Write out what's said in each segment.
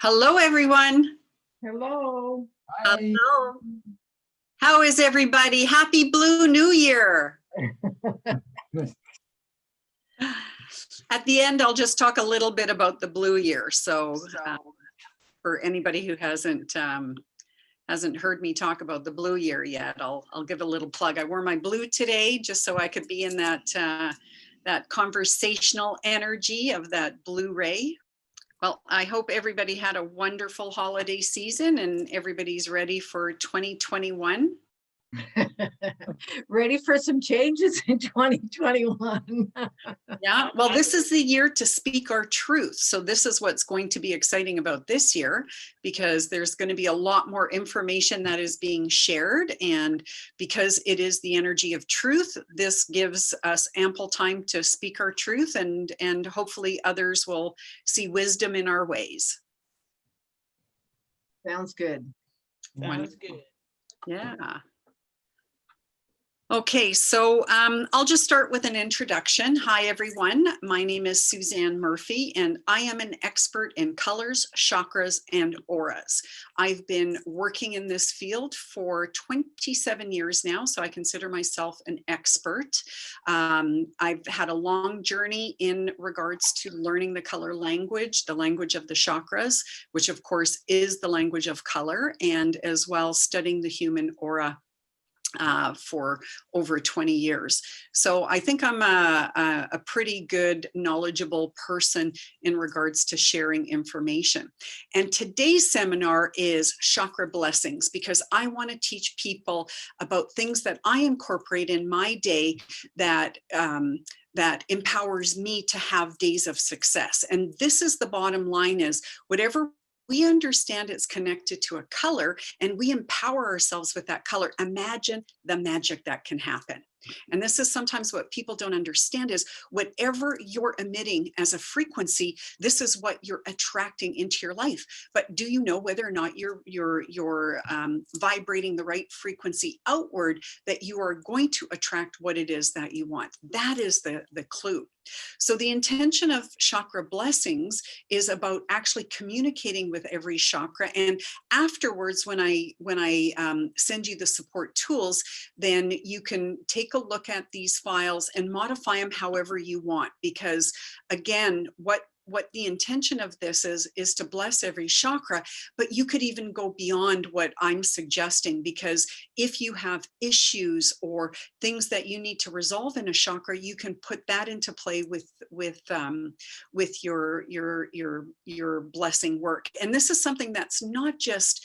Hello, everyone. Hello. Hi. Hello. How is everybody? Happy Blue New Year. At the end, I'll just talk a little bit about the Blue Year. So for anybody who hasn't heard me talk about the Blue Year yet, I'll give a little plug. I wore my blue today just so I could be in that conversational energy of that blue ray. Well, I hope everybody had a wonderful holiday season and everybody's ready for 2021. Ready for some changes in 2021. Yeah, well, this is the year to speak our truth. So this is what's going to be exciting about this year, because there's going to be a lot more information that is being shared. And because it is the energy of truth, this gives us ample time to speak our truth, and hopefully others will see wisdom in our ways. Sounds good. Sounds good. Yeah. Okay, so I'll just start with an introduction. Hi, everyone. My name is Suzanne Murphy, and I am an expert in colors, chakras, and auras. I've been working in this field for 27 years now, so I consider myself an expert. I've had a long journey in regards to learning the color language, the language of the chakras, which of course is the language of color, and as well studying the human aura for over 20 years. So I think I'm a pretty good, knowledgeable person in regards to sharing information. And today's seminar is chakra blessings, because I want to teach people about things that I incorporate in my day that empowers me to have days of success. And this is the bottom line: is whatever we understand it's connected to a color and we empower ourselves with that color, imagine the magic that can happen. And this is sometimes what people don't understand: is whatever you're emitting as a frequency, this is what you're attracting into your life. But do you know whether or not you're vibrating the right frequency outward, that you are going to attract what it is that you want? That is the clue. So the intention of chakra blessings is about actually communicating with every chakra. And afterwards, when I send you the support tools, then you can take a look at these files and modify them however you want. Because again, what the intention of this is to bless every chakra, but you could even go beyond what I'm suggesting, because if you have issues or things that you need to resolve in a chakra, you can put that into play with your blessing work. And this is something that's not just,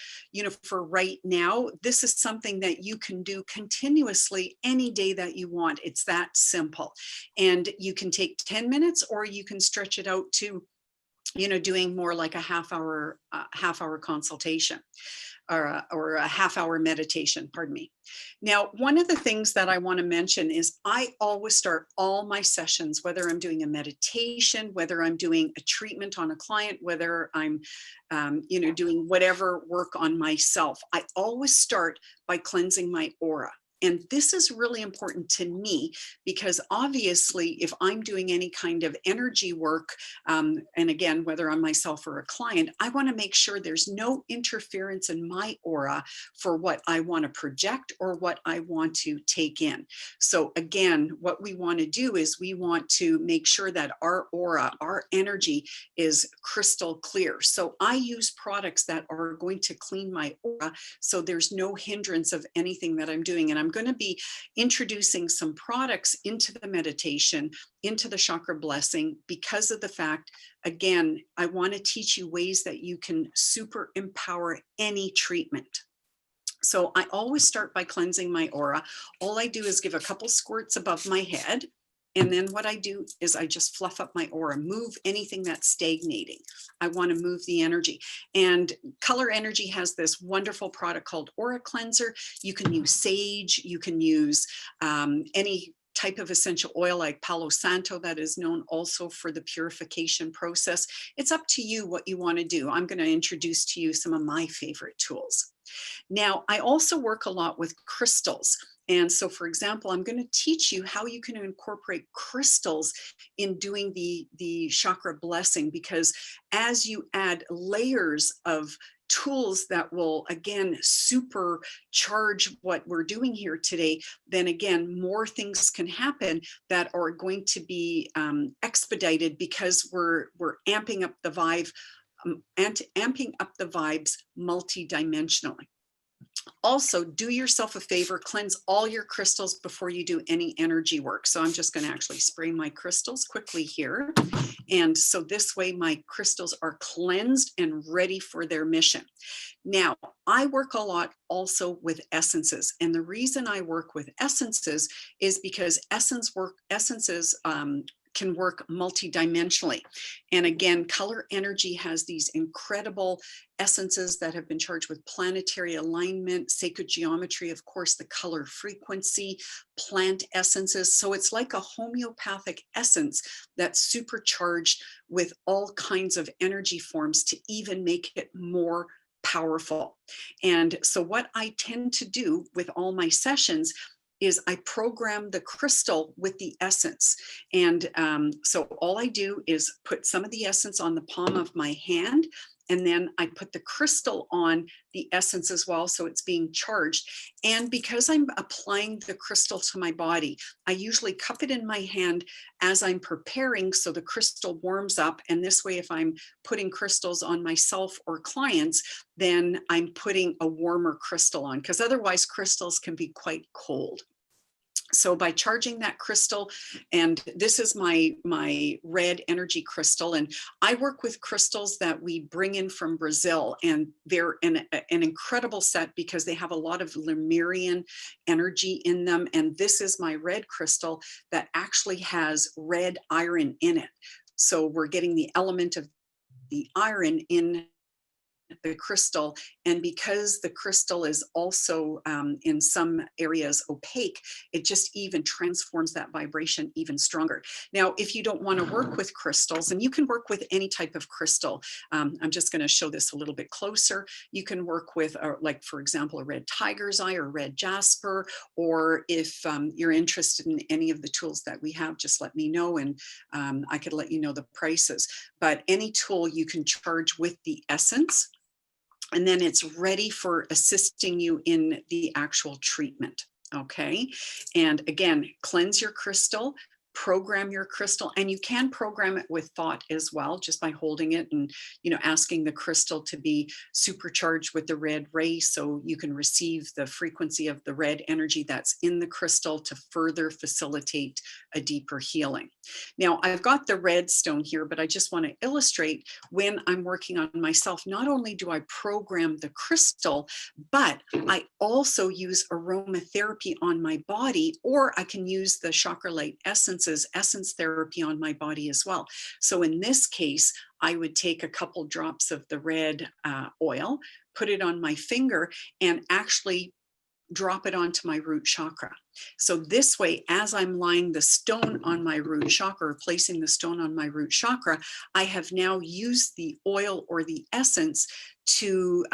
for right now. This is something that you can do continuously any day that you want. It's that simple. And you can take 10 minutes, or you can stretch it out to doing more like a half hour consultation, or a half hour meditation, pardon me. Now, one of the things that I want to mention is I always start all my sessions, whether I'm doing a meditation, whether I'm doing a treatment on a client, whether I'm doing whatever work on myself, I always start by cleansing my aura. And this is really important to me, because obviously if I'm doing any kind of energy work, and again, whether I'm myself or a client, I want to make sure there's no interference in my aura for what I want to project or what I want to take in. So again, what we want to do is we want to make sure that our aura, our energy, is crystal clear. So I use products that are going to clean my aura, so there's no hindrance of anything that I'm doing. And I'm going to be introducing some products into the meditation, into the chakra blessing, because of the fact, again, I want to teach you ways that you can super empower any treatment. So I always start by cleansing my aura. All I do is give a couple squirts above my head. And then what I do is I just fluff up my aura, move anything that's stagnating. I want to move the energy. And Color Energy has this wonderful product called Aura Cleanser. You can use sage, you can use any type of essential oil like Palo Santo, that is known also for the purification process. It's up to you what you want to do. I'm going to introduce to you some of my favorite tools. Now, I also work a lot with crystals. And so, for example, I'm going to teach you how you can incorporate crystals in doing the chakra blessing, because as you add layers of tools that will again supercharge what we're doing here today, then again more things can happen that are going to be expedited, because we're amping up the vibe, amping up the vibes multidimensionally. Also, do yourself a favor, cleanse all your crystals before you do any energy work. So I'm just going to actually spray my crystals quickly here. And so this way my crystals are cleansed and ready for their mission. Now, I work a lot also with essences. And the reason I work with essences is because essences can work multidimensionally. And again, color energy has these incredible essences that have been charged with planetary alignment, sacred geometry, of course, the color frequency, plant essences. So it's like a homeopathic essence that's supercharged with all kinds of energy forms to even make it more powerful. And so what I tend to do with all my sessions is I program the crystal with the essence. And so all I do is put some of the essence on the palm of my hand, and then I put the crystal on the essence as well, so it's being charged. And because I'm applying the crystal to my body, I usually cup it in my hand as I'm preparing, so the crystal warms up. And this way, if I'm putting crystals on myself or clients, then I'm putting a warmer crystal on, because otherwise crystals can be quite cold. So by charging that crystal, and this is my red energy crystal, and I work with crystals that we bring in from Brazil, and they're an incredible set because they have a lot of Lemurian energy in them. And this is my red crystal that actually has red iron in it. So we're getting the element of the iron in the crystal. And because the crystal is also in some areas opaque, it just even transforms that vibration even stronger. Now, if you don't want to work with crystals, and you can work with any type of crystal, I'm just going to show this a little bit closer. You can work with, like, for example, a red tiger's eye or red jasper, or if you're interested in any of the tools that we have, just let me know, and I could let you know the prices. But any tool you can charge with the essence, and then it's ready for assisting you in the actual treatment. Okay. And again, cleanse your crystal, program your crystal, and you can program it with thought as well, just by holding it and, asking the crystal to be supercharged with the red ray, so you can receive the frequency of the red energy that's in the crystal to further facilitate a deeper healing. Now, I've got the red stone here, but I just want to illustrate, when I'm working on myself, not only do I program the crystal, but I also use aromatherapy on my body, or I can use the chakra light essences, essence therapy on my body as well. So in this case, I would take a couple drops of the red oil, put it on my finger, and actually drop it onto my root chakra. So this way, as I'm lying the stone on my root chakra, or placing the stone on my root chakra, I have now used the oil or the essence to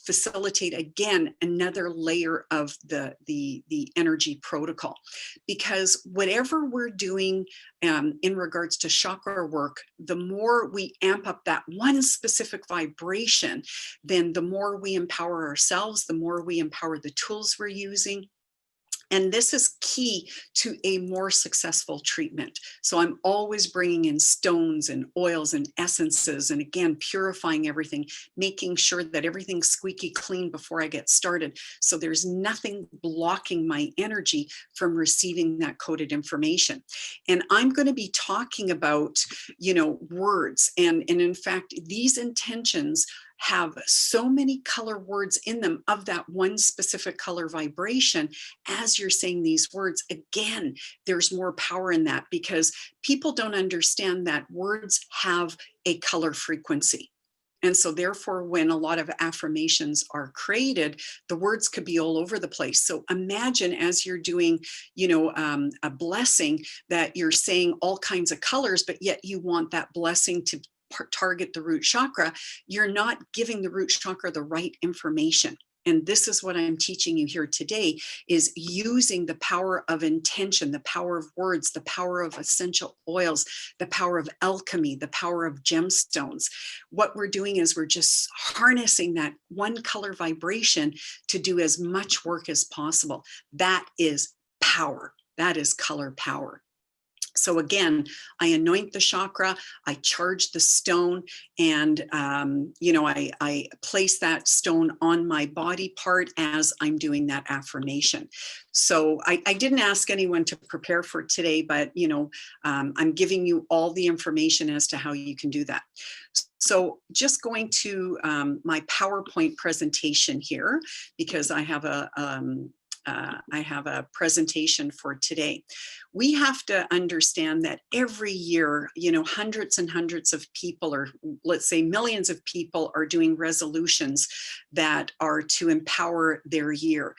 facilitate again another layer of the energy protocol. Because whatever we're doing in regards to chakra work, the more we amp up that one specific vibration, then the more we empower ourselves, the more we empower the tools we're using. And this is key to a more successful treatment. So I'm always bringing in stones and oils and essences, and again, purifying everything, making sure that everything's squeaky clean before I get started. So there's nothing blocking my energy from receiving that coded information. And I'm going to be talking about, words. And in fact, these intentions have so many color words in them of that one specific color vibration. As you're saying these words, again, there's more power in that, because people don't understand that words have a color frequency. And so therefore, when a lot of affirmations are created, the words could be all over the place. So imagine, as you're doing, a blessing, that you're saying all kinds of colors, but yet you want that blessing to target the root chakra. You're not giving the root chakra the right information. And this is what I'm teaching you here today, is using the power of intention, the power of words, the power of essential oils, the power of alchemy, the power of gemstones. What we're doing is we're just harnessing that one color vibration to do as much work as possible. That is power. That is color power. So again, I anoint the chakra, I charge the stone, and I place that stone on my body part as I'm doing that affirmation. So I didn't ask anyone to prepare for today, but I'm giving you all the information as to how you can do that. So just going to my PowerPoint presentation here, because I have a presentation for today. We have to understand that every year, hundreds and hundreds of people, or let's say millions of people, are doing resolutions that are to empower their year.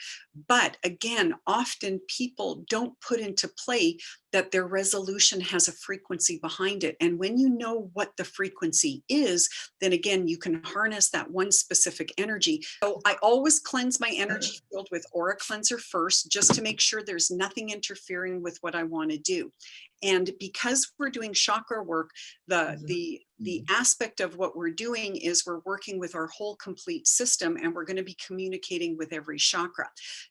But again, often people don't put into play that their resolution has a frequency behind it. And when you know what the frequency is, then again, you can harness that one specific energy. So I always cleanse my energy field with aura cleanser first, just to make sure there's nothing interfering with what I want to do. And because we're doing chakra work, the aspect of what we're doing is we're working with our whole complete system, and we're going to be communicating with every chakra.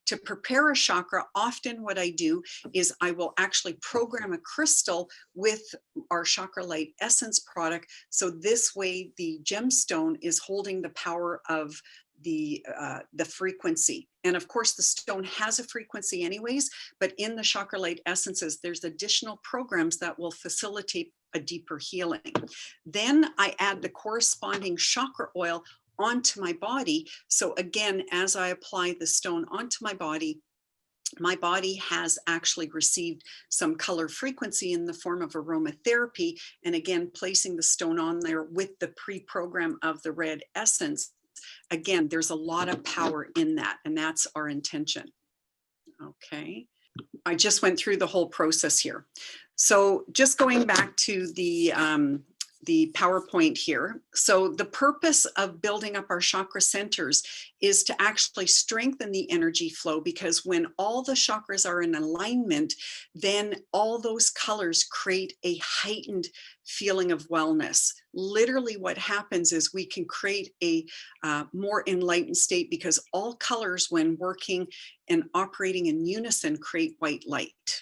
To prepare a chakra, often what I do is I will actually program a crystal with our Chakra Light Essence product. So this way the gemstone is holding the power of the frequency. And of course, the stone has a frequency anyways, but in the Chakra Light Essences, there's additional programs that will facilitate a deeper healing. Then I add the corresponding chakra oil onto my body. So again, as I apply the stone onto my body has actually received some color frequency in the form of aromatherapy. And again, placing the stone on there with the pre-program of the red essence. Again, there's a lot of power in that, and that's our intention. Okay, I just went through the whole process here. So just going back to the PowerPoint here. So the purpose of building up our chakra centers is to actually strengthen the energy flow, because when all the chakras are in alignment, then all those colors create a heightened feeling of wellness. Literally what happens is we can create a more enlightened state, because all colors, when working and operating in unison, create white light.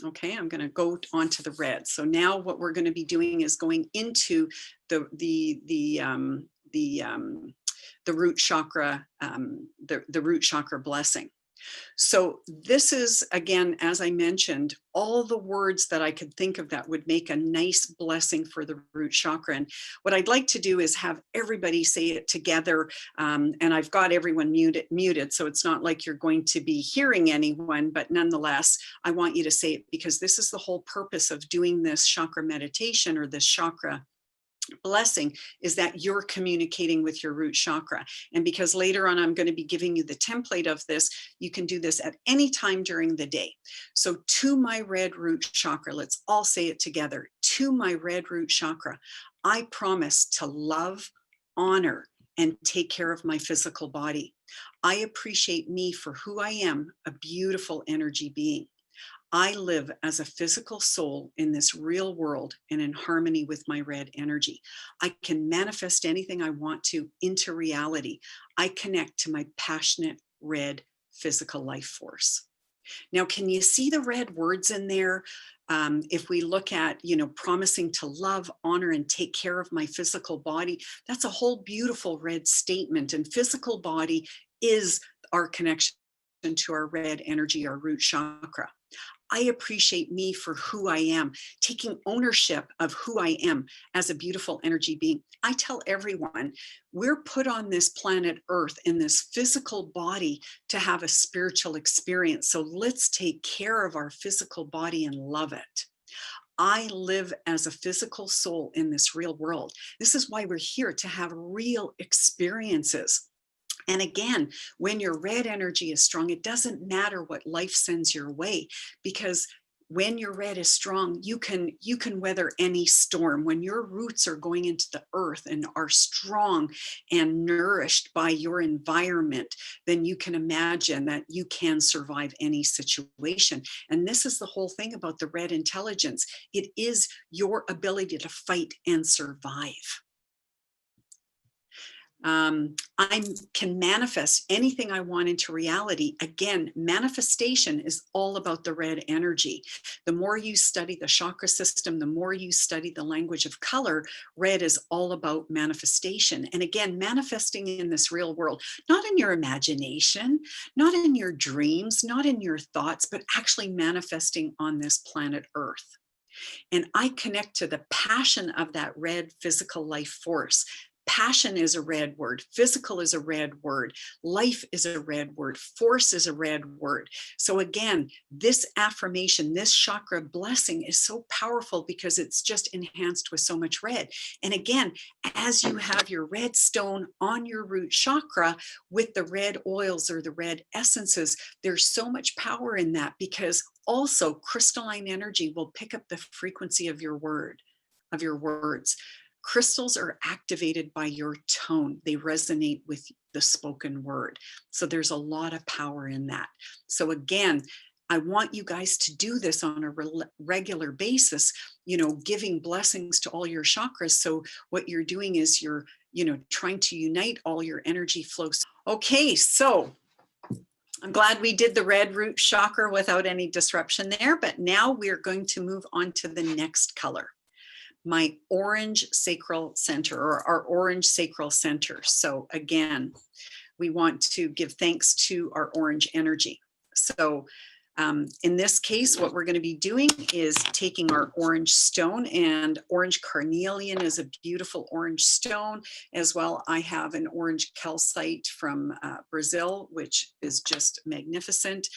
Okay, I'm going to go on to the red. So now what we're going to be doing is going into the root chakra, the root chakra blessing. So this is, again, as I mentioned, all the words that I could think of that would make a nice blessing for the root chakra. And what I'd like to do is have everybody say it together. And I've got everyone muted, so it's not like you're going to be hearing anyone, but nonetheless, I want you to say it, because this is the whole purpose of doing this chakra meditation, or this chakra blessing, is that you're communicating with your root chakra. And because later on I'm going to be giving you the template of this, you can do this at any time during the day. So to my red root chakra, let's all say it together. To my red root chakra, I promise to love, honor, and take care of my physical body. I appreciate me for who I am, a beautiful energy being. I live as a physical soul in this real world and in harmony with my red energy. I can manifest anything I want to into reality. I connect to my passionate red physical life force. Now, can you see the red words in there? If we look at, promising to love, honor, and take care of my physical body, that's a whole beautiful red statement. And physical body is our connection to our red energy, our root chakra. I appreciate me for who I am, taking ownership of who I am as a beautiful energy being. I tell everyone, we're put on this planet Earth in this physical body to have a spiritual experience. So let's take care of our physical body and love it. I live as a physical soul in this real world. This is why we're here, to have real experiences. And again, when your red energy is strong, it doesn't matter what life sends your way, because when your red is strong, you can weather any storm. When your roots are going into the earth and are strong and nourished by your environment, then you can imagine that you can survive any situation. And this is the whole thing about the red intelligence. It is your ability to fight and survive. I can manifest anything I want into reality. Again, manifestation is all about the red energy. The more you study the chakra system, the more you study the language of color, red is all about manifestation. And again, manifesting in this real world, not in your imagination, not in your dreams, not in your thoughts, but actually manifesting on this planet Earth. And I connect to the passion of that red physical life force. Passion is a red word. Physical is a red word. Life is a red word. Force is a red word. So again, this affirmation, this chakra blessing is so powerful because it's just enhanced with so much red. And again, as you have your red stone on your root chakra with the red oils or the red essences, there's so much power in that, because also crystalline energy will pick up the frequency of your words. Crystals are activated by your tone. They resonate with the spoken word. So there's a lot of power in that. So again, I want you guys to do this on a regular basis, giving blessings to all your chakras. So what you're doing is you're, trying to unite all your energy flows. Okay, so I'm glad we did the red root chakra without any disruption there, but now we're going to move on to the next color. My orange sacral center, or our orange sacral center. So again, we want to give thanks to our orange energy. So in this case, what we're going to be doing is taking our orange stone, and orange carnelian is a beautiful orange stone as well. I have an orange calcite from Brazil, which is just magnificent.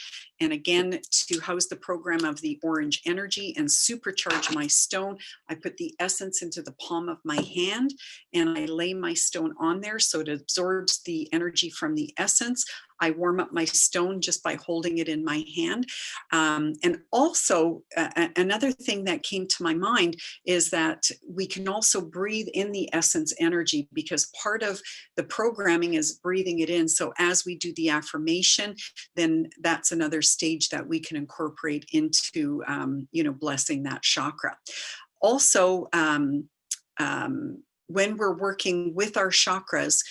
And again, to house the program of the orange energy and supercharge my stone, I put the essence into the palm of my hand and I lay my stone on there so it absorbs the energy from the essence. I warm up my stone just by holding it in my hand. And also another thing that came to my mind is that we can also breathe in the essence energy, because part of the programming is breathing it in. So as we do the affirmation, then that's another stage that we can incorporate into, blessing that chakra. Also, when we're working with our chakras,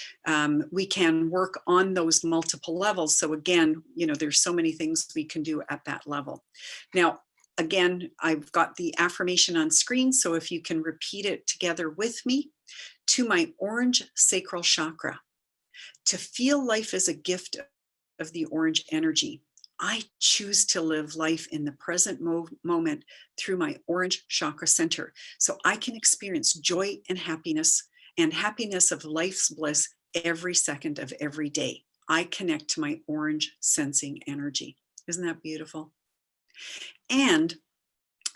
we can work on those multiple levels. So again, there's so many things we can do at that level. Now, again, I've got the affirmation on screen, so if you can repeat it together with me. To my orange sacral chakra, to feel life as a gift of the orange energy, I choose to live life in the present moment through my orange chakra center, so I can experience joy and happiness of life's bliss every second of every day. I connect to my orange sensing energy. Isn't that beautiful? And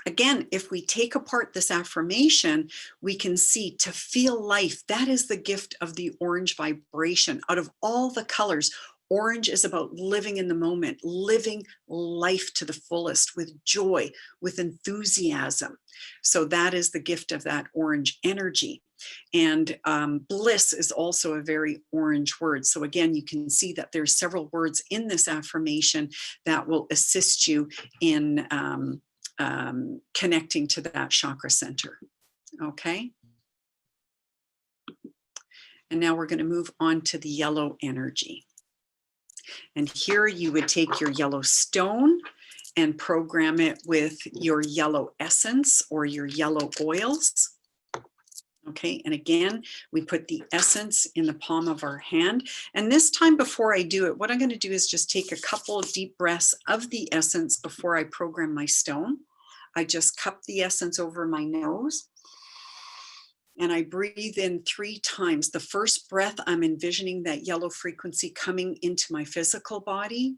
again, if we take apart this affirmation, we can see to feel life, that is the gift of the orange vibration. Out of all the colors, orange is about living in the moment, living life to the fullest with joy, with enthusiasm. So that is the gift of that orange energy. And bliss is also a very orange word. So again, you can see that there's several words in this affirmation that will assist you in connecting to that chakra center. Okay. And now we're going to move on to the yellow energy. And here you would take your yellow stone and program it with your yellow essence or your yellow oils. Okay, and again, we put the essence in the palm of our hand. And this time before I do it, what I'm going to do is just take a couple of deep breaths of the essence before I program my stone. I just cup the essence over my nose. And I breathe in 3 times. The first breath, I'm envisioning that yellow frequency coming into my physical body.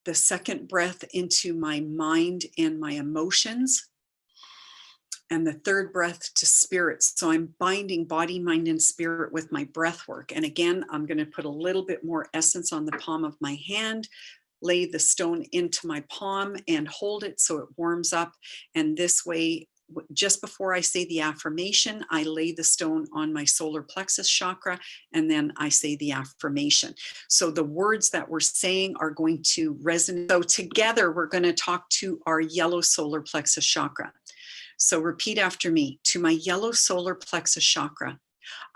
The second breath into my mind and my emotions. And the third breath to spirit. So I'm binding body, mind, and spirit with my breath work. And again, I'm going to put a little bit more essence on the palm of my hand, lay the stone into my palm and hold it so it warms up. And this way, just before I say the affirmation, I lay the stone on my solar plexus chakra, and then I say the affirmation. So the words that we're saying are going to resonate. So together, we're going to talk to our yellow solar plexus chakra. So repeat after me. To my yellow solar plexus chakra,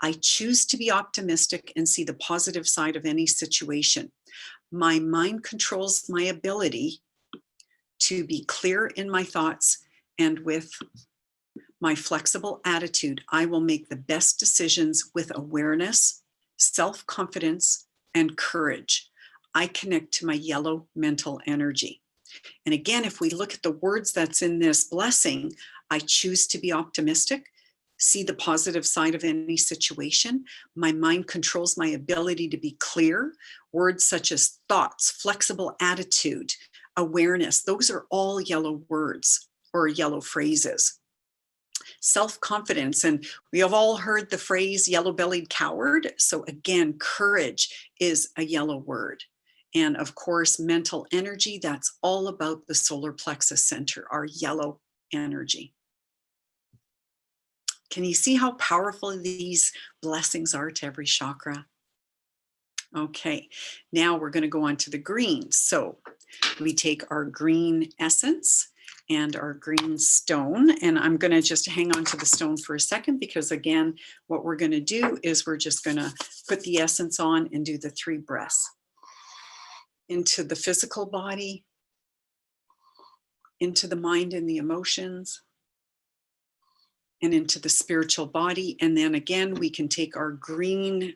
I choose to be optimistic and see the positive side of any situation. My mind controls my ability to be clear in my thoughts, and with my flexible attitude, I will make the best decisions with awareness, self-confidence, and courage. I connect to my yellow mental energy. And again, if we look at the words that's in this blessing, I choose to be optimistic, see the positive side of any situation. My mind controls my ability to be clear. Words such as thoughts, flexible attitude, awareness, those are all yellow words or yellow phrases. Self-confidence, and we have all heard the phrase yellow-bellied coward. So again, courage is a yellow word. And of course, mental energy, that's all about the solar plexus center, our yellow energy. Can you see how powerful these blessings are to every chakra? Okay, now we're going to go on to the green. So we take our green essence and our green stone, and I'm going to just hang on to the stone for a second, because again, what we're going to do is we're just going to put the essence on and do the 3 breaths into the physical body, into the mind and the emotions, and into the spiritual body. And then again, we can take our green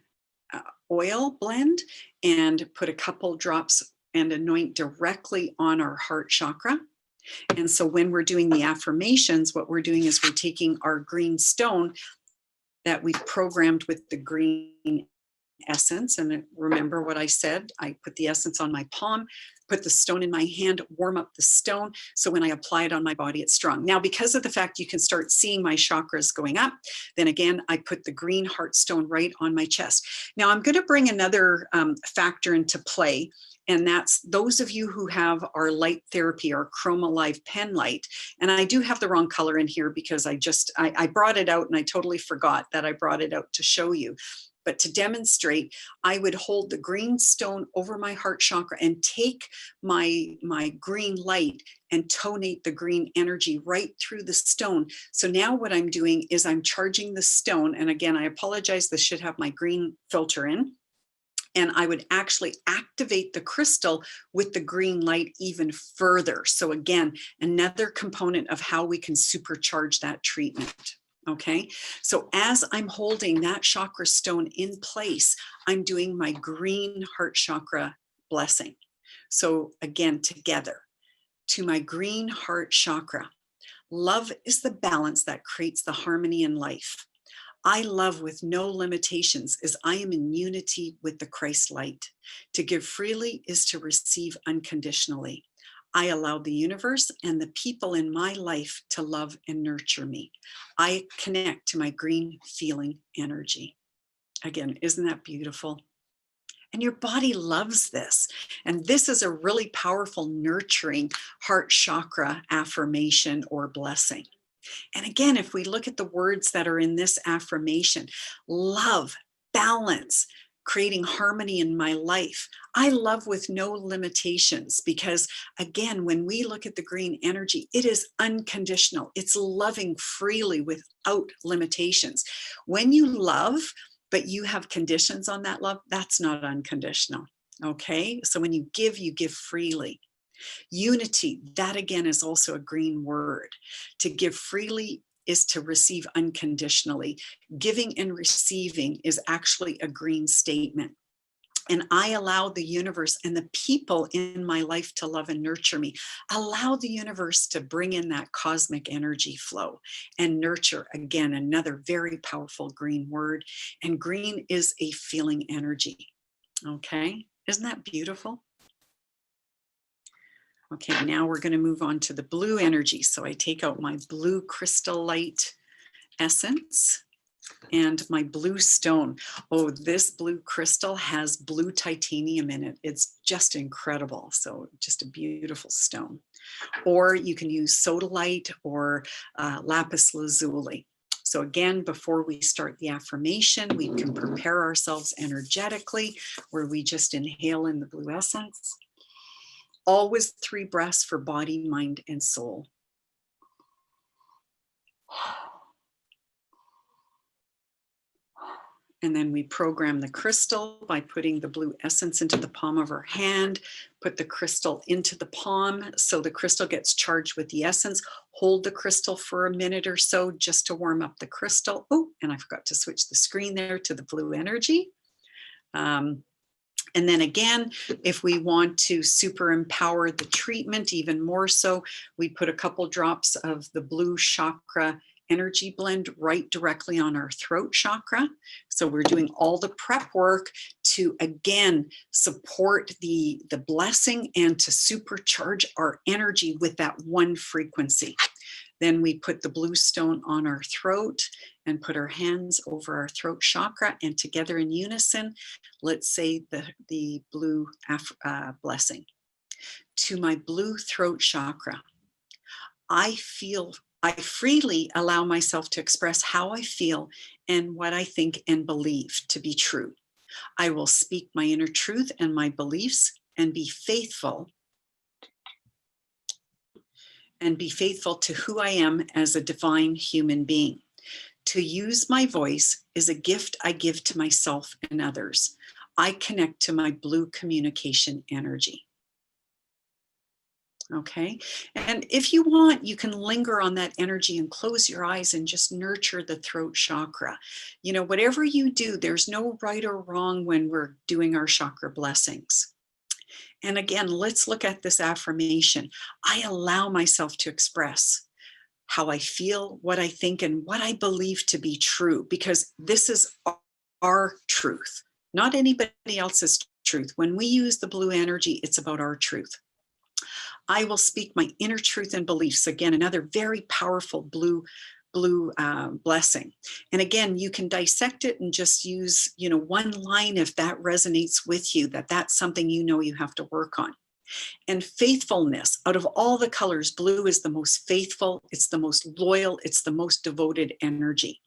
oil blend and put a couple drops and anoint directly on our heart chakra. And so when we're doing the affirmations, what we're doing is we're taking our green stone that we've programmed with the green essence. And remember what I said, I put the essence on my palm, put the stone in my hand, warm up the stone. So when I apply it on my body, it's strong. Now, because of the fact you can start seeing my chakras going up, then again, I put the green heart stone right on my chest. Now I'm going to bring another factor into play. And that's those of you who have our light therapy, our Chroma Live pen light. And I do have the wrong color in here because I brought it out and I totally forgot that I brought it out to show you. But to demonstrate, I would hold the green stone over my heart chakra and take my green light and tonate the green energy right through the stone. So now what I'm doing is I'm charging the stone. And again, I apologize, this should have my green filter in. And I would actually activate the crystal with the green light even further. So again, another component of how we can supercharge that treatment. Okay, so as I'm holding that chakra stone in place, I'm doing my green heart chakra blessing. So again, together, to my green heart chakra, love is the balance that creates the harmony in life. I love with no limitations as I am in unity with the Christ light. To give freely is to receive unconditionally. I allow the universe and the people in my life to love and nurture me. I connect to my green feeling energy. Again, isn't that beautiful? And your body loves this. And this is a really powerful, nurturing heart chakra affirmation or blessing. And again, if we look at the words that are in this affirmation, love, balance, creating harmony in my life. I love with no limitations, because again, when we look at the green energy, it is unconditional. It's loving freely without limitations. When you love, but you have conditions on that love, that's not unconditional. Okay, so when you give freely. Unity, that again is also a green word. To give freely is to receive unconditionally. Giving and receiving is actually a green statement. And I allow the universe and the people in my life to love and nurture me. Allow the universe to bring in that cosmic energy flow and nurture. Again, another very powerful green word. And green is a feeling energy. Okay, isn't that beautiful? Okay, now we're going to move on to the blue energy. So I take out my blue crystal light essence And my blue stone. Oh, this blue crystal has blue titanium in it. It's just incredible. So just a beautiful stone. Or you can use sodalite or lapis lazuli. So again, before we start the affirmation, we can prepare ourselves energetically, where we just inhale in the blue essence. Always 3 breaths for body, mind, and soul. And then we program the crystal by putting the blue essence into the palm of our hand, put the crystal into the palm so the crystal gets charged with the essence. Hold the crystal for a minute or so just to warm up the crystal. Oh, and I forgot to switch the screen there to the blue energy. And then again, if we want to super empower the treatment even more so, we put a couple drops of the blue chakra energy blend right directly on our throat chakra. So we're doing all the prep work to, again, support the blessing and to supercharge our energy with that one frequency. Then we put the blue stone on our throat and put our hands over our throat chakra, and together in unison, let's say the blue blessing. To my blue throat chakra, I freely allow myself to express how I feel and what I think and believe to be true. I will speak my inner truth and my beliefs and be faithful to who I am as a divine human being. To use my voice is a gift I give to myself and others. I connect to my blue communication energy. Okay. And if you want, you can linger on that energy and close your eyes and just nurture the throat chakra. You know, whatever you do, there's no right or wrong when we're doing our chakra blessings. And again, let's look at this affirmation. I allow myself to express how I feel, what I think, and what I believe to be true, because this is our truth, not anybody else's truth. When we use the blue energy, it's about our truth. I will speak my inner truth and beliefs. Again, another very powerful blue blessing. And again, you can dissect it and just use, one line if that resonates with you, that's something you have to work on. And faithfulness, out of all the colors, blue is the most faithful, it's the most loyal, it's the most devoted energy.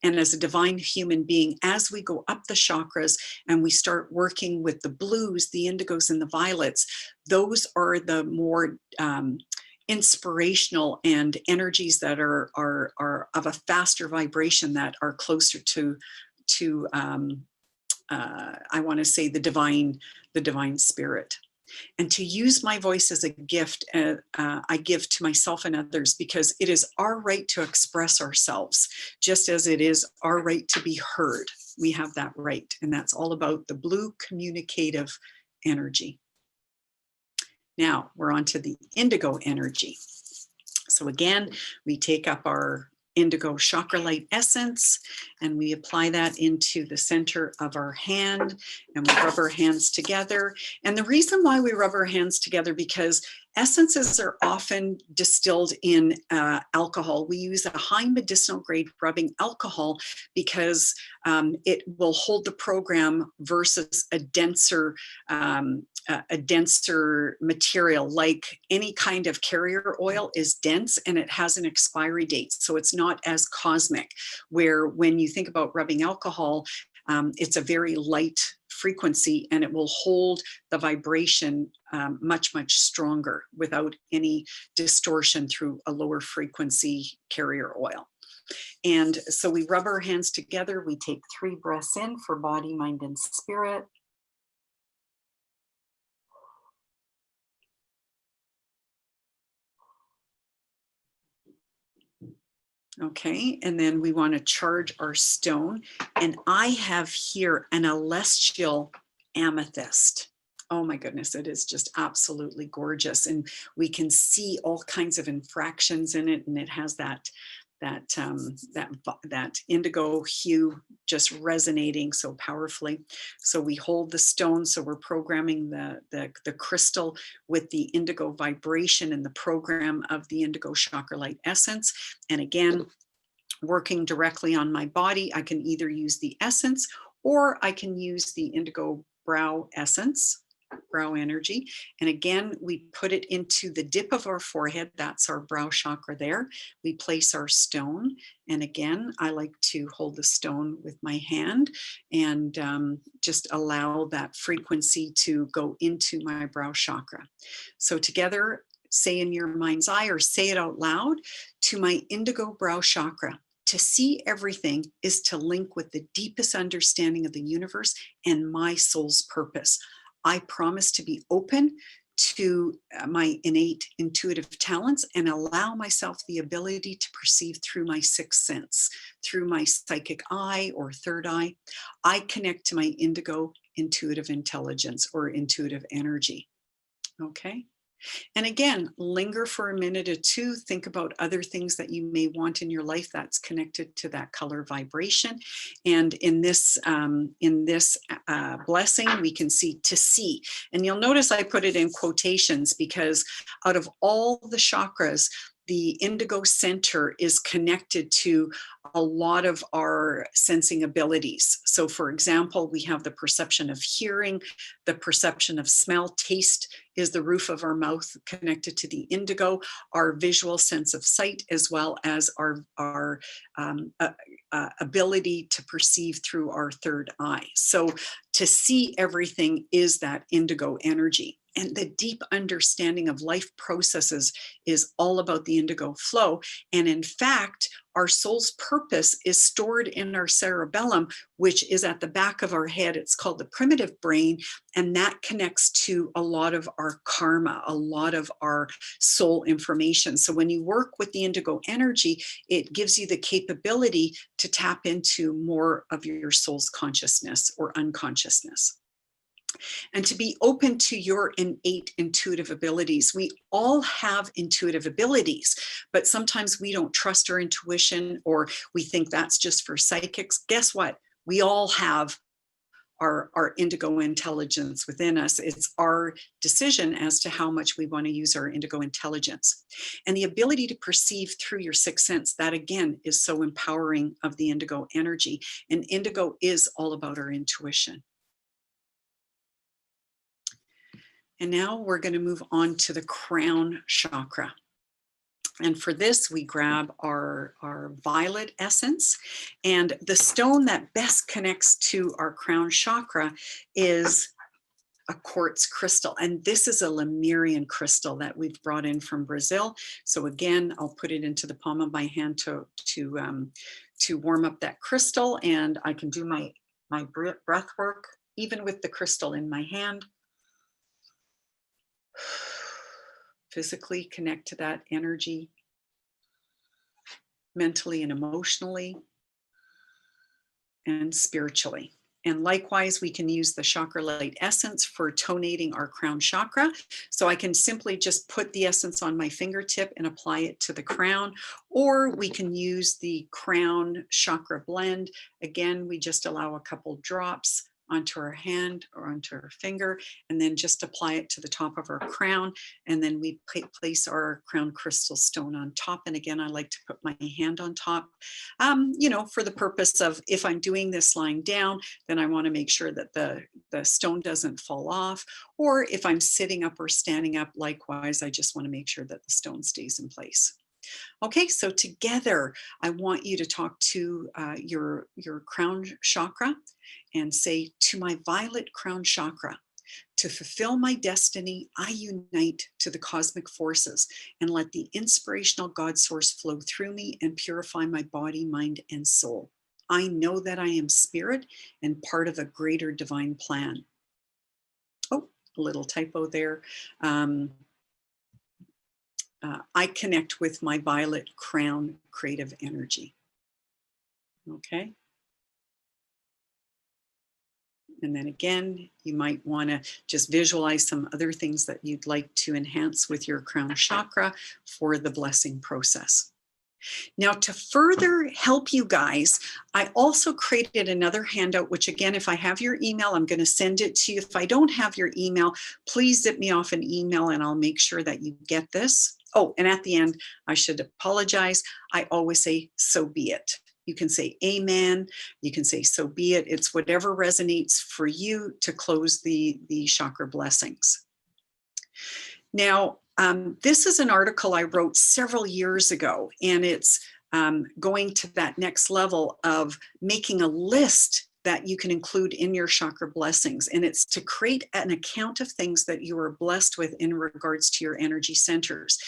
And as a divine human being, as we go up the chakras and we start working with the blues, the indigos, and the violets, those are the more inspirational and energies that are of a faster vibration, that are closer to I want to say the divine spirit. And to use my voice as a gift I give to myself and others, because it is our right to express ourselves, just as it is our right to be heard. We have that right, and that's all about the blue communicative energy. Now we're on to the indigo energy. So again, we take up our indigo chakra light essence and we apply that into the center of our hand, and we rub our hands together. And the reason why we rub our hands together, because essences are often distilled in alcohol. We use a high medicinal grade rubbing alcohol because it will hold the program versus a denser material. Like any kind of carrier oil is dense and it has an expiry date, so it's not as cosmic. Where when you think about rubbing alcohol, it's a very light frequency and it will hold the vibration much stronger without any distortion through a lower frequency carrier oil. And so we rub our hands together. We take 3 breaths in for body, mind, and spirit. Okay, and then we want to charge our stone. And I have here an celestial amethyst. Oh my goodness, it is just absolutely gorgeous. And we can see all kinds of infractions in it. And it has that indigo hue just resonating so powerfully. So we hold the stone. So we're programming the crystal with the indigo vibration and the program of the indigo chakra light essence. And again, working directly on my body, I can either use the essence or I can use the indigo brow essence, brow energy. And again, we put it into the dip of our forehead. That's our brow chakra there. We place our stone. And again, I like to hold the stone with my hand and just allow that frequency to go into my brow chakra. So together, say in your mind's eye or say it out loud, to my indigo brow chakra. To see everything is to link with the deepest understanding of the universe and my soul's purpose. I promise to be open to my innate intuitive talents and allow myself the ability to perceive through my sixth sense, through my psychic eye or third eye. I connect to my indigo intuitive intelligence or intuitive energy. Okay. And again, linger for a minute or two. Think about other things that you may want in your life that's connected to that color vibration. And in this blessing, we can see to see. And you'll notice I put it in quotations because out of all the chakras, the indigo center is connected to a lot of our sensing abilities. So for example, we have the perception of hearing, the perception of smell, taste is the roof of our mouth connected to the indigo, our visual sense of sight, as well as our ability to perceive through our third eye. So to see everything is that indigo energy. And the deep understanding of life processes is all about the indigo flow. And in fact, our soul's purpose is stored in our cerebellum, which is at the back of our head. It's called the primitive brain. And that connects to a lot of our karma, a lot of our soul information. So when you work with the indigo energy, it gives you the capability to tap into more of your soul's consciousness or unconsciousness. And to be open to your innate intuitive abilities. We all have intuitive abilities, but sometimes we don't trust our intuition or we think that's just for psychics. Guess what? We all have our indigo intelligence within us. It's our decision as to how much we want to use our indigo intelligence. And the ability to perceive through your sixth sense, that again is so empowering of the indigo energy. And indigo is all about our intuition. And now we're going to move on to the crown chakra. And for this, we grab our violet essence. And the stone that best connects to our crown chakra is a quartz crystal. And this is a Lemurian crystal that we've brought in from Brazil. So again, I'll put it into the palm of my hand to warm up that crystal. And I can do my breath work, even with the crystal in my hand. Physically connect to that energy, mentally and emotionally, and spiritually. And likewise, we can use the chakra light essence for tonating our crown chakra. So I can simply just put the essence on my fingertip and apply it to the crown, or we can use the crown chakra blend. Again, we just allow a couple drops onto our hand or onto our finger, and then just apply it to the top of our crown. And then we place our crown crystal stone on top. And again, I like to put my hand on top, for the purpose of if I'm doing this lying down, then I want to make sure that the stone doesn't fall off. Or if I'm sitting up or standing up, likewise, I just want to make sure that the stone stays in place. Okay, so together, I want you to talk to your crown chakra and say, to my violet crown chakra, to fulfill my destiny, I unite to the cosmic forces and let the inspirational God source flow through me and purify my body, mind, and soul. I know that I am spirit and part of a greater divine plan. Oh, a little typo there. I connect with my violet crown creative energy. Okay. And then again, you might want to just visualize some other things that you'd like to enhance with your crown chakra for the blessing process. Now, to further help you guys, I also created another handout, which again, if I have your email, I'm going to send it to you. If I don't have your email, please zip me off an email and I'll make sure that you get this. Oh, and at the end, I should apologize. I always say, so be it. You can say amen. You can say, so be it. It's whatever resonates for you to close the chakra blessings. Now, this is an article I wrote several years ago, and it's going to that next level of making a list that you can include in your chakra blessings. And it's to create an account of things that you are blessed with in regards to your energy centers.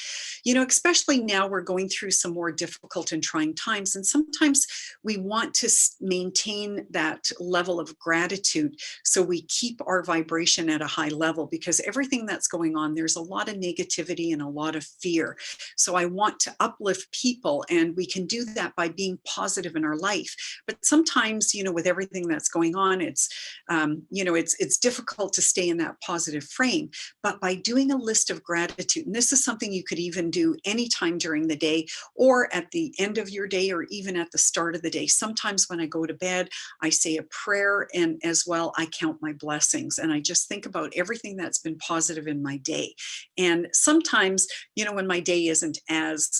You know, especially now we're going through some more difficult and trying times. And sometimes we want to maintain that level of gratitude so we keep our vibration at a high level, because everything that's going on, there's a lot of negativity and a lot of fear. So I want to uplift people, and we can do that by being positive in our life. But sometimes, you know, with everything that's going on, it's it's difficult to stay in that positive frame. But by doing a list of gratitude, and this is something you could even do anytime during the day or at the end of your day or even at the start of the day. Sometimes when I go to bed, I say a prayer, and as well I count my blessings, and I just think about everything that's been positive in my day. And sometimes, you know, when my day isn't as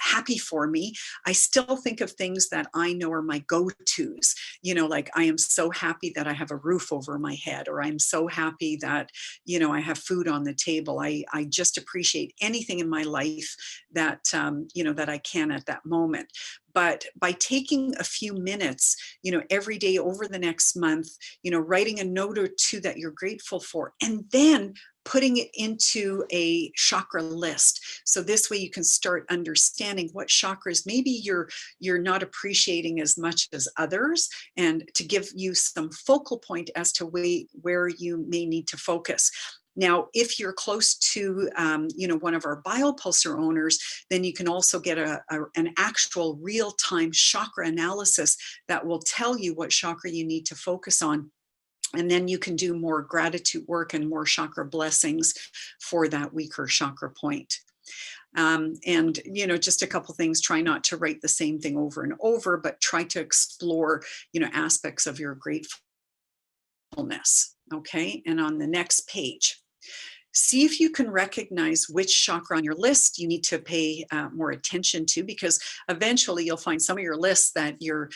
happy for me, I still think of things that I know are my go-tos, you know, like I am so happy that I have a roof over my head, or I'm so happy that, you know, I have food on the table. I just appreciate anything in my life that, that I can at that moment. But by taking a few minutes, you know, every day over the next month, you know, writing a note or two that you're grateful for, and then putting it into a chakra list. So this way you can start understanding what chakras maybe you're not appreciating as much as others, and to give you some focal point as to where you may need to focus. Now, if you're close to, one of our biopulsar owners, then you can also get an actual real-time chakra analysis that will tell you what chakra you need to focus on. And then you can do more gratitude work and more chakra blessings for that weaker chakra point. And, you know, just a couple things, try not to write the same thing over and over, but try to explore, you know, aspects of your gratefulness. Okay. And on the next page, see if you can recognize which chakra on your list you need to pay more attention to, because eventually you'll find some of your lists that your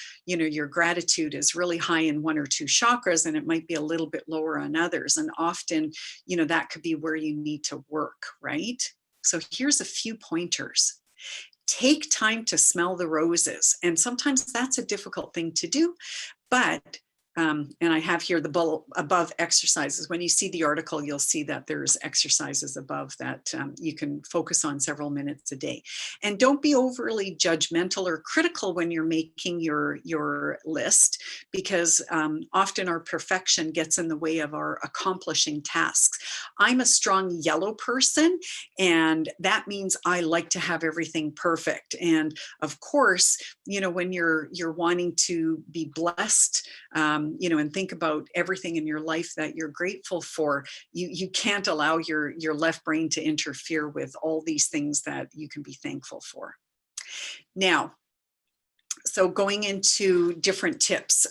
gratitude is really high in one or two chakras, and it might be a little bit lower on others. And often, you know, that could be where you need to work, right? So here's a few pointers. Take time to smell the roses. And sometimes that's a difficult thing to do, but and I have here the above exercises. When you see the article, you'll see that there's exercises above that you can focus on several minutes a day. And don't be overly judgmental or critical when you're making your list, because often our perfection gets in the way of our accomplishing tasks. I'm a strong yellow person, and that means I like to have everything perfect. And of course, you know, when you're wanting to be blessed, and think about everything in your life that you're grateful for, you can't allow your left brain to interfere with all these things that you can be thankful for. Now, so going into different tips,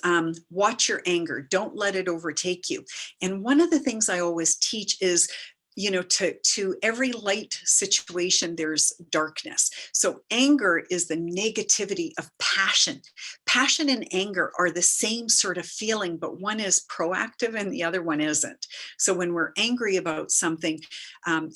watch your anger. Don't let it overtake you. And one of the things I always teach is, you know, to every light situation, there's darkness. So anger is the negativity of passion. Passion and anger are the same sort of feeling, but one is proactive and the other one isn't. So when we're angry about something,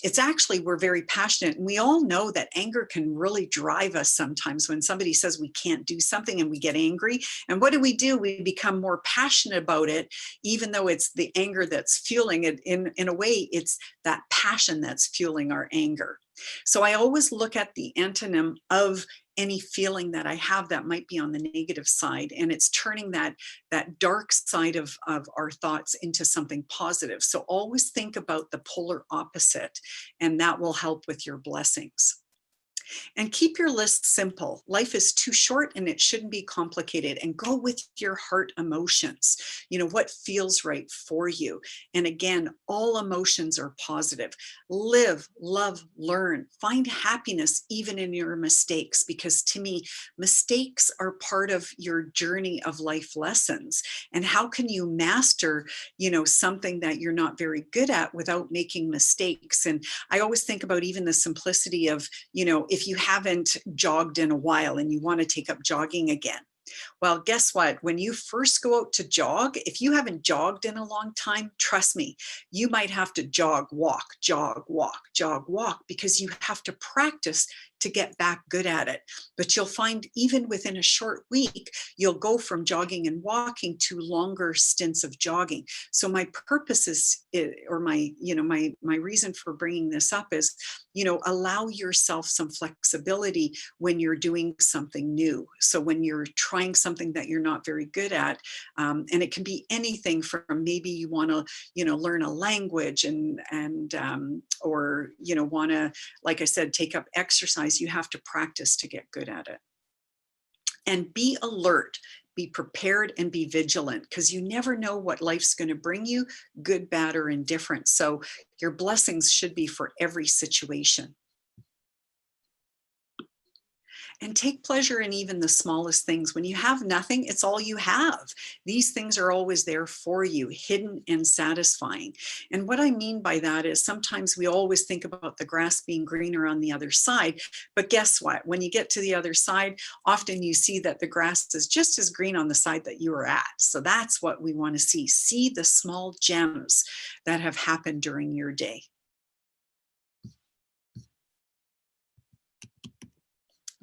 it's actually, we're very passionate. And we all know that anger can really drive us sometimes. When somebody says we can't do something and we get angry, and what do? We become more passionate about it, even though it's the anger that's fueling it. In a way, it's that passion that's fueling our anger. So I always look at the antonym of any feeling that I have that might be on the negative side, and it's turning that dark side of our thoughts into something positive. So always think about the polar opposite, and that will help with your blessings. And keep your list simple. Life is too short and it shouldn't be complicated. And go with your heart emotions, what feels right for you. And again, all emotions are positive. Live, love, learn, find happiness even in your mistakes, because to me, mistakes are part of your journey of life lessons. And how can you master, something that you're not very good at without making mistakes? And I always think about even the simplicity of, if you haven't jogged in a while and you want to take up jogging again. Well, guess what? When you first go out to jog, if you haven't jogged in a long time, trust me, you might have to jog, walk, jog, walk, jog, walk, because you have to practice to get back good at it. But you'll find even within a short week, you'll go from jogging and walking to longer stints of jogging. So my purpose is, or my reason for bringing this up is, allow yourself some flexibility when you're doing something new. So when you're trying something that you're not very good at, and it can be anything from maybe you want to, learn a language or, want to, like I said, take up exercise, you have to practice to get good at it. And be alert, be prepared, and be vigilant, because you never know what life's going to bring you, good, bad, or indifferent. So your blessings should be for every situation. And take pleasure in even the smallest things. When you have nothing, it's all you have. These things are always there for you, hidden and satisfying. And what I mean by that is sometimes we always think about the grass being greener on the other side. But guess what? When you get to the other side, often you see that the grass is just as green on the side that you were at. So that's what we want to see. See the small gems that have happened during your day.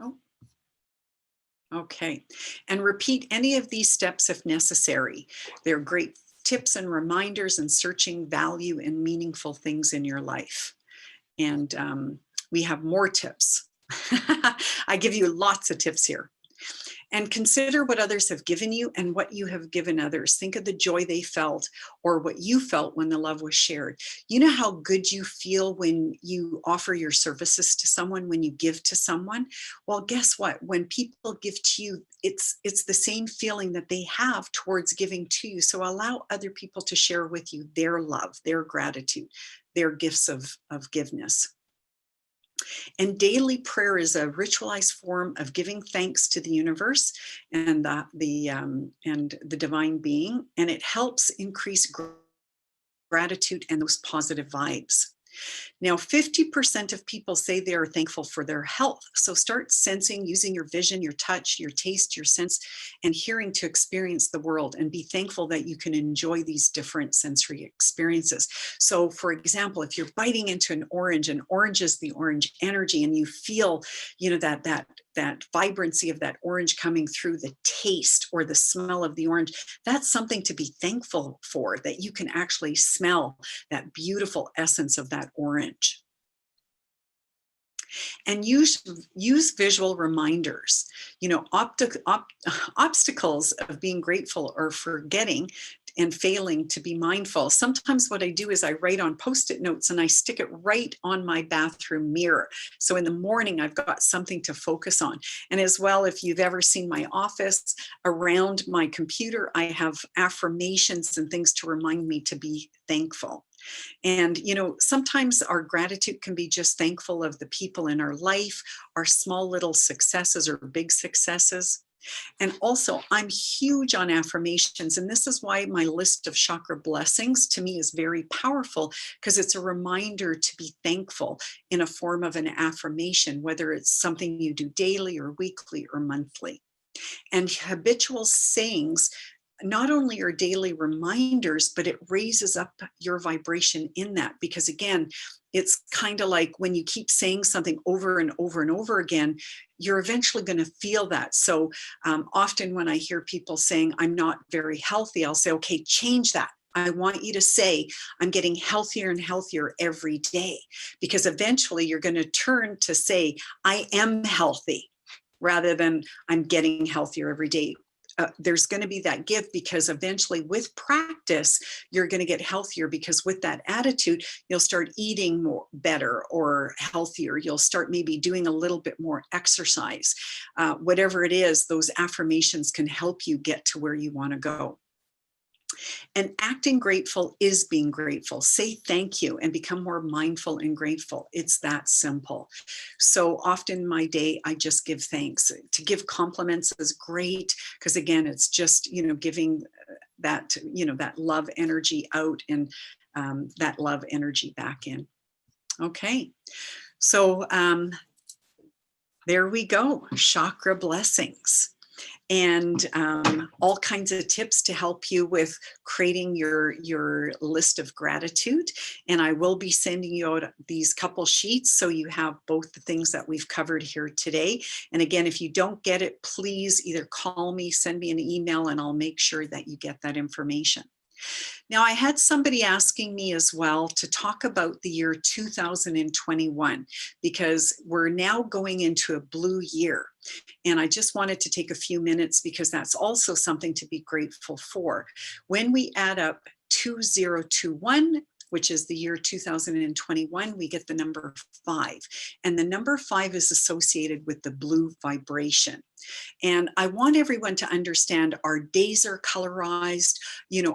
Oh. Okay, and repeat any of these steps if necessary. They're great tips and reminders in searching value and meaningful things in your life. And we have more tips. I give you lots of tips here. And consider what others have given you and what you have given others. Think of the joy they felt or what you felt when the love was shared. You know how good you feel when you offer your services to someone, when you give to someone? Well, guess what? When people give to you, it's the same feeling that they have towards giving to you. So allow other people to share with you their love, their gratitude, their gifts of giveness. And daily prayer is a ritualized form of giving thanks to the universe and the divine being, and it helps increase gratitude and those positive vibes. Now, 50% of people say they are thankful for their health. So start sensing, using your vision, your touch, your taste, your sense, and hearing to experience the world, and be thankful that you can enjoy these different sensory experiences. So for example, if you're biting into an orange, and orange is the orange energy, and you feel, that vibrancy of that orange coming through, the taste or the smell of the orange, that's something to be thankful for, that you can actually smell that beautiful essence of that orange. And use visual reminders. Obstacles of being grateful or forgetting and failing to be mindful. Sometimes what I do is I write on Post-it notes and I stick it right on my bathroom mirror. So in the morning, I've got something to focus on. And as well, if you've ever seen my office, around my computer, I have affirmations and things to remind me to be thankful. And, sometimes our gratitude can be just thankful of the people in our life, our small little successes or big successes. And also, I'm huge on affirmations. And this is why my list of chakra blessings to me is very powerful, because it's a reminder to be thankful in a form of an affirmation, whether it's something you do daily or weekly or monthly. And habitual sayings not only are daily reminders, but it raises up your vibration in that. Because again, it's kind of like when you keep saying something over and over and over again, you're eventually going to feel that. So often when I hear people saying, I'm not very healthy, I'll say, okay, change that. I want you to say, I'm getting healthier and healthier every day, because eventually you're going to turn to say, I am healthy, rather than I'm getting healthier every day. there's going to be that give, because eventually with practice, you're going to get healthier, because with that attitude, you'll start eating more better or healthier. You'll start maybe doing a little bit more exercise. Whatever it is, those affirmations can help you get to where you want to go. And acting grateful is being grateful. Say thank you and become more mindful and grateful. It's that simple. So often in my day, I just give thanks. To give compliments is great, because again, it's just, giving that, that love energy out, and that love energy back in. Okay. So there we go. Chakra blessings. And all kinds of tips to help you with creating your list of gratitude. And I will be sending you out these couple sheets, so you have both the things that we've covered here today. And again, if you don't get it, please either call me, send me an email, and I'll make sure that you get that information. Now, I had somebody asking me as well to talk about the year 2021, because we're now going into a blue year. And I just wanted to take a few minutes, because that's also something to be grateful for. When we add up 2021, which is the year 2021, we get the number 5. And the number 5 is associated with the blue vibration. And I want everyone to understand our days are colorized.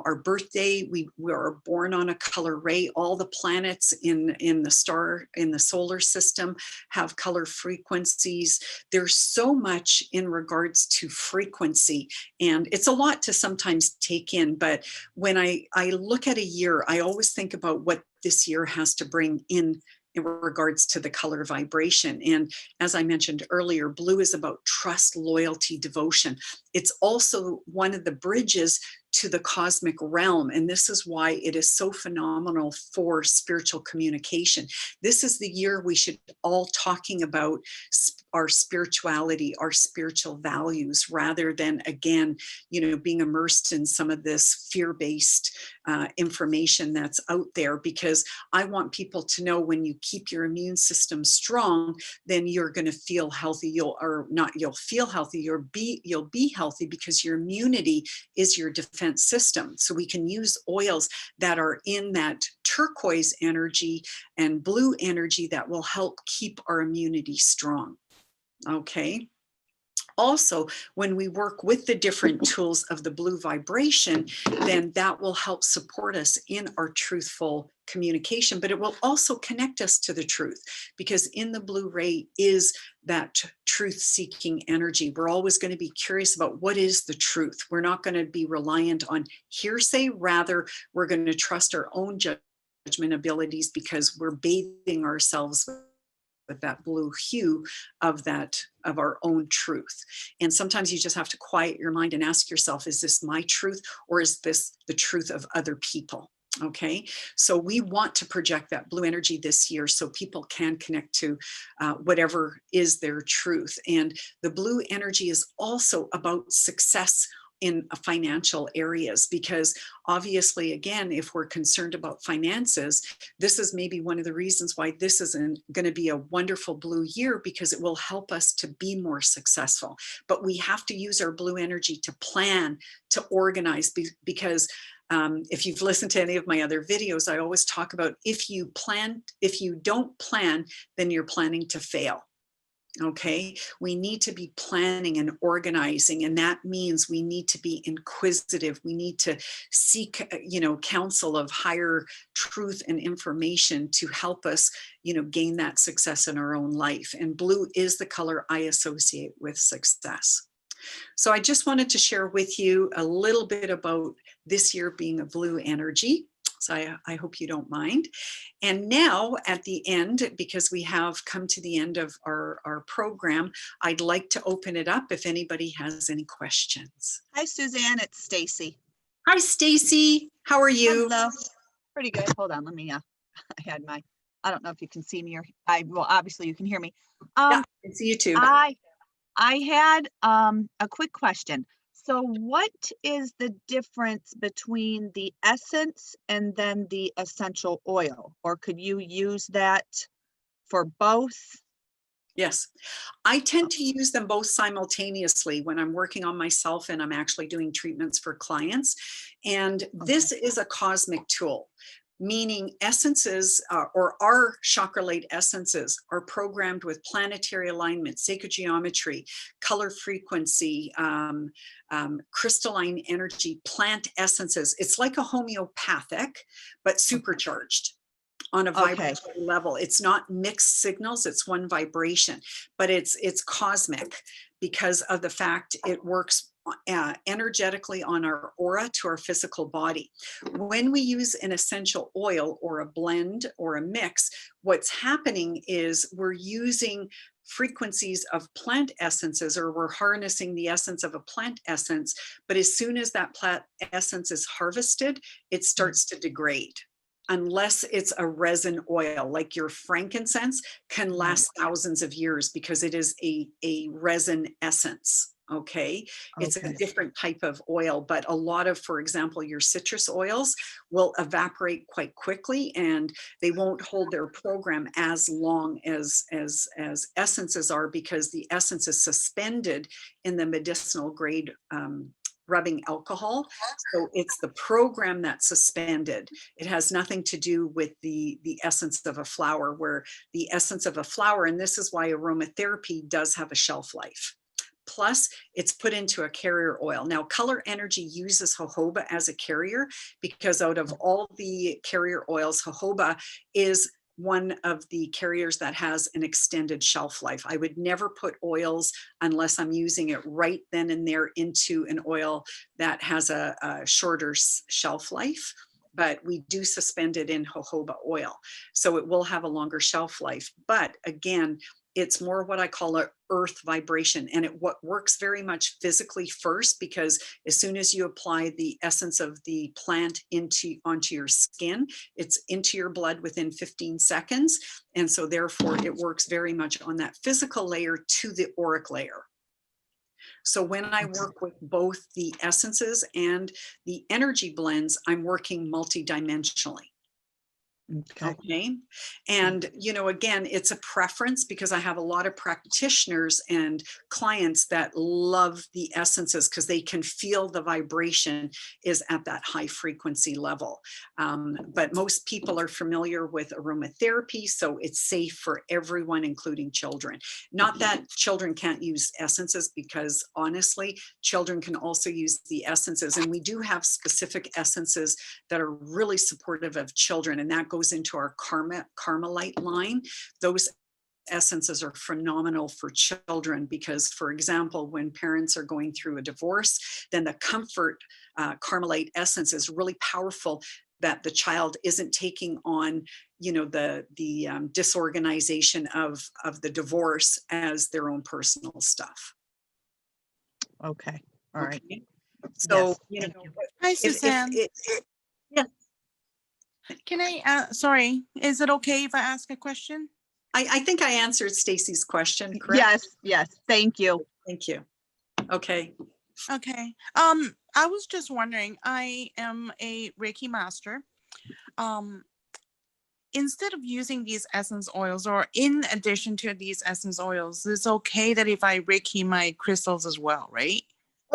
Our birthday, we are born on a color ray. All the planets in the solar system have color frequencies. There's so much in regards to frequency, and it's a lot to sometimes take in. But when I look at a year, I always think about what this year has to bring in regards to the color vibration. And as I mentioned earlier, blue is about trust, loyalty, devotion. It's also one of the bridges to the cosmic realm. And this is why it is so phenomenal for spiritual communication. This is the year we should all talking about our spirituality, our spiritual values, rather than, again, being immersed in some of this fear-based information that's out there. Because I want people to know, when you keep your immune system strong, then you're going to feel healthy. You'll feel healthy. You'll be healthy, because your immunity is your defense system. So we can use oils that are in that turquoise energy and blue energy that will help keep our immunity strong. Okay. Also, when we work with the different tools of the blue vibration, then that will help support us in our truthful communication, but it will also connect us to the truth, because in the blue ray is that truth-seeking energy. We're always going to be curious about what is the truth. We're not going to be reliant on hearsay. Rather, we're going to trust our own judgment abilities, because we're bathing ourselves with that blue hue of our own truth. And sometimes you just have to quiet your mind and ask yourself, is this my truth, or is this the truth of other people? Okay, so we want to project that blue energy this year, so people can connect to whatever is their truth. And the blue energy is also about success in financial areas, because obviously, again, if we're concerned about finances, this is maybe one of the reasons why this isn't going to be a wonderful blue year, because it will help us to be more successful. But we have to use our blue energy to plan, to organize, because if you've listened to any of my other videos, I always talk about, if you don't plan, then you're planning to fail. Okay, we need to be planning and organizing, and that means we need to be inquisitive. We need to seek, counsel of higher truth and information to help us, gain that success in our own life. And blue is the color I associate with success. So I just wanted to share with you a little bit about this year being a blue energy. So I hope you don't mind. And now at the end, because we have come to the end of our program, I'd like to open it up if anybody has any questions. Hi, Suzanne. It's Stacy. Hi, Stacy. How are you? Hello. Pretty good. Hold on. Let me, I don't know if you can see me, or well, obviously you can hear me. Yeah, I can see you too. I had a quick question. So what is the difference between the essence and then the essential oil? Or could you use that for both? Yes. I tend to use them both simultaneously when I'm working on myself and I'm actually doing treatments for clients. And this is a cosmic tool, meaning essences or our chakra-laid essences are programmed with planetary alignment, sacred geometry, color frequency, crystalline energy, plant essences. It's like a homeopathic, but supercharged on a vibratory level. It's not mixed signals, it's one vibration, but it's cosmic because of the fact it works energetically on our aura to our physical body. When we use an essential oil or a blend or a mix, what's happening is we're using frequencies of plant essences, or we're harnessing the essence of a plant essence, but as soon as that plant essence is harvested, it starts to degrade. Unless it's a resin oil, like your frankincense can last thousands of years because it is a resin essence. Okay. It's a different type of oil, but a lot of, for example, your citrus oils will evaporate quite quickly and they won't hold their program as long as essences are, because the essence is suspended in the medicinal grade rubbing alcohol. So it's the program that's suspended. It has nothing to do with the essence of a flower, where the essence of a flower, and this is why aromatherapy does have a shelf life. Plus, it's put into a carrier oil. Now, Color Energy uses jojoba as a carrier because out of all the carrier oils, jojoba is one of the carriers that has an extended shelf life. I would never put oils, unless I'm using it right then and there, into an oil that has a shorter shelf life, but we do suspend it in jojoba oil. So it will have a longer shelf life. But again, it's more what I call an earth vibration, and it what works very much physically first, because as soon as you apply the essence of the plant onto your skin, it's into your blood within 15 seconds. And so therefore it works very much on that physical layer to the auric layer. So when I work with both the essences and the energy blends, I'm working multidimensionally. Okay. And, again, it's a preference, because I have a lot of practitioners and clients that love the essences because they can feel the vibration is at that high frequency level. But most people are familiar with aromatherapy, so it's safe for everyone, including children. Not that children can't use essences, because honestly, children can also use the essences. And we do have specific essences that are really supportive of children, and that goes into our Carmelite line. Those essences are phenomenal for children because, for example, when parents are going through a divorce, then the comfort Carmelite essence is really powerful, that the child isn't taking on the disorganization of the divorce as their own personal stuff. Okay. All right. So Yes, thank you. Hi, Suzanne. Yeah. Can I, sorry, is it okay if I ask a question? I think I answered Stacy's question, correct? Yes, thank you. Thank you. Okay. Okay. I was just wondering, I am a Reiki master. Instead of using these essence oils, or in addition to these essence oils, it's okay that if I Reiki my crystals as well, right?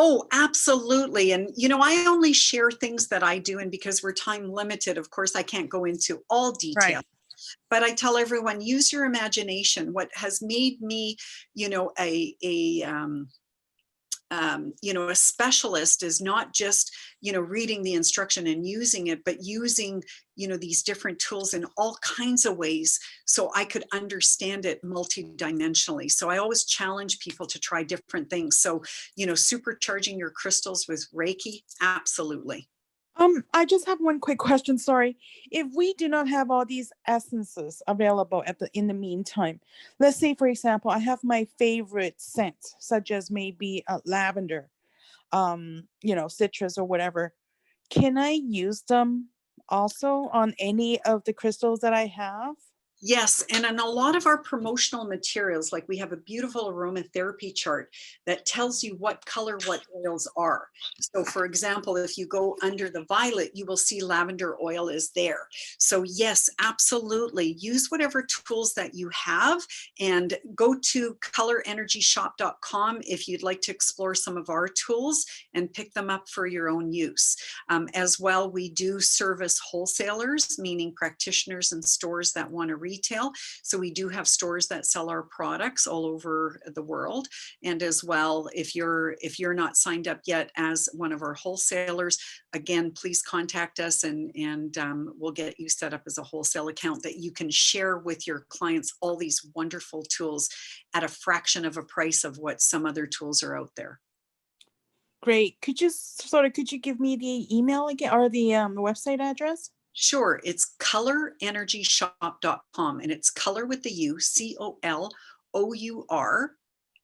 Oh, absolutely. And, I only share things that I do. And because we're time limited, of course, I can't go into all detail. Right. But I tell everyone, use your imagination. What has made me, a specialist is not just, reading the instruction and using it, but using, these different tools in all kinds of ways so I could understand it multidimensionally. So I always challenge people to try different things. So, supercharging your crystals with Reiki, absolutely. I just have one quick question. Sorry. If we do not have all these essences available in the meantime, let's say, for example, I have my favorite scent, such as maybe lavender, citrus or whatever. Can I use them also on any of the crystals that I have? Yes, and in a lot of our promotional materials, like we have a beautiful aromatherapy chart that tells you what color what oils are. So for example, if you go under the violet, you will see lavender oil is there. So yes, absolutely. Use whatever tools that you have and go to colorenergyshop.com if you'd like to explore some of our tools and pick them up for your own use. As well, we do service wholesalers, meaning practitioners and stores that want to retail. So we do have stores that sell our products all over the world. And as well, if you're not signed up yet as one of our wholesalers, again, please contact us and we'll get you set up as a wholesale account that you can share with your clients all these wonderful tools at a fraction of a price of what some other tools are out there. Great. Could you give me the email again or the website address? Sure, it's colorenergyshop.com and it's color with the U, COLOUR,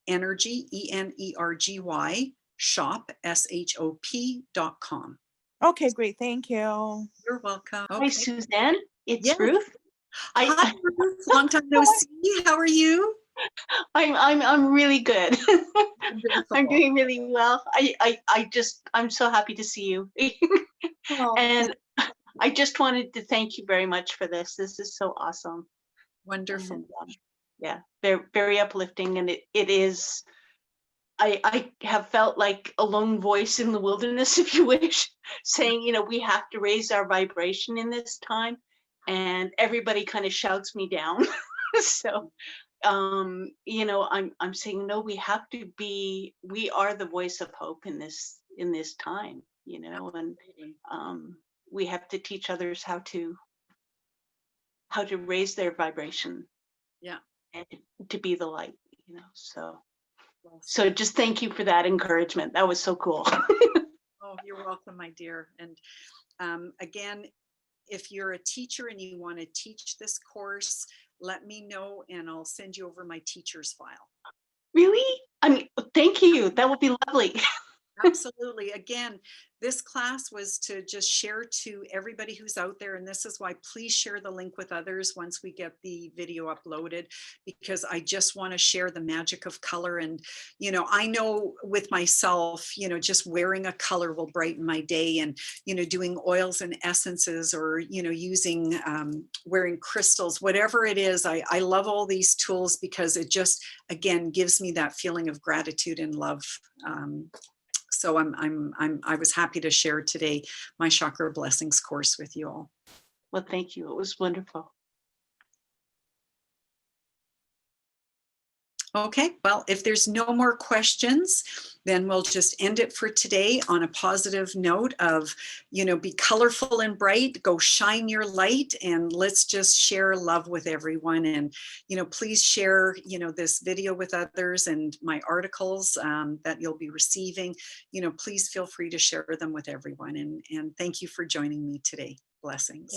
energy, ENERGY, shop, SHOP.com. Okay, great. Thank you. You're welcome. Hi, Okay. Suzanne. It's Yes. Ruth. Hi, Ruth. Long time no see. How are you? I'm really good. I'm Wonderful. doing really well. I'm so happy to see you. Oh, And I just wanted to thank you very much for this. This is so awesome. wonderful. And, yeah, very, very uplifting. And it is, I have felt like a lone voice in the wilderness, if you wish, saying, you know, we have to raise our vibration in this time. And everybody kind of shouts me down. So, you know, I'm saying, no, we have to be, we are the voice of hope in this time, you know, and we have to teach others how to raise their vibration. Yeah. And to be the light, you know, so Well, just thank you for that encouragement. That was so cool. oh, you're welcome, my dear. And again, if you're a teacher and you want to teach this course, let me know and I'll send you over my teacher's file. Really? I mean, thank you. That would be lovely. Absolutely. Again, this class was to just share to everybody who's out there. And this is why please share the link with others once we get the video uploaded, because I just want to share the magic of color. And, you know, I know with myself, you know, just wearing a color will brighten my day, and, you know, doing oils and essences or, you know, using, wearing crystals, whatever it is. I love all these tools because it just, again, gives me that feeling of gratitude and love. So I was happy to share today my Chakra Blessings course with you all. Well, thank you. It was wonderful. Okay, well, if there's no more questions, then we'll just end it for today on a positive note of, you know, be colorful and bright, go shine your light, and let's just share love with everyone. And, you know, please share, you know, this video with others and my articles that you'll be receiving. You know, please feel free to share them with everyone. And thank you for joining me today. Blessings.